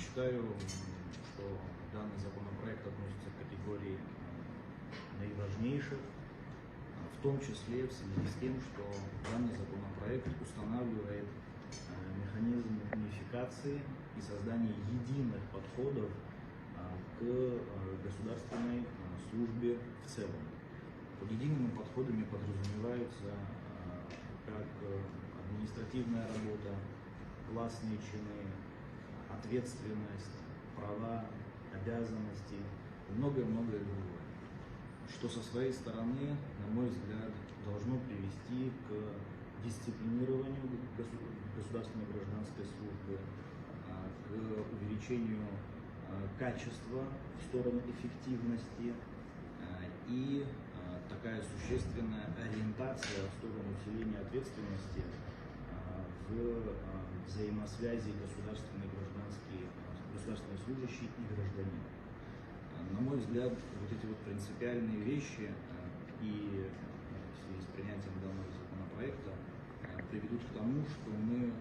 Считаю, что данный законопроект относится к категории наиважнейших, в том числе в связи с тем, что данный законопроект устанавливает механизм унификации и создания единых подходов к государственной службе в целом. Под едиными подходами подразумеваются как административная работа, классные чины, ответственность, права, обязанности и многое-многое другое, что со своей стороны, на мой взгляд, должно привести к дисциплинированию государственной гражданской службы, к увеличению качества в сторону эффективности и такая существенная ориентация в сторону усиления ответственности в взаимосвязи государственной служащий и гражданин. На мой взгляд, вот эти вот принципиальные вещи и в связи с принятием данного законопроекта приведут к тому, что мы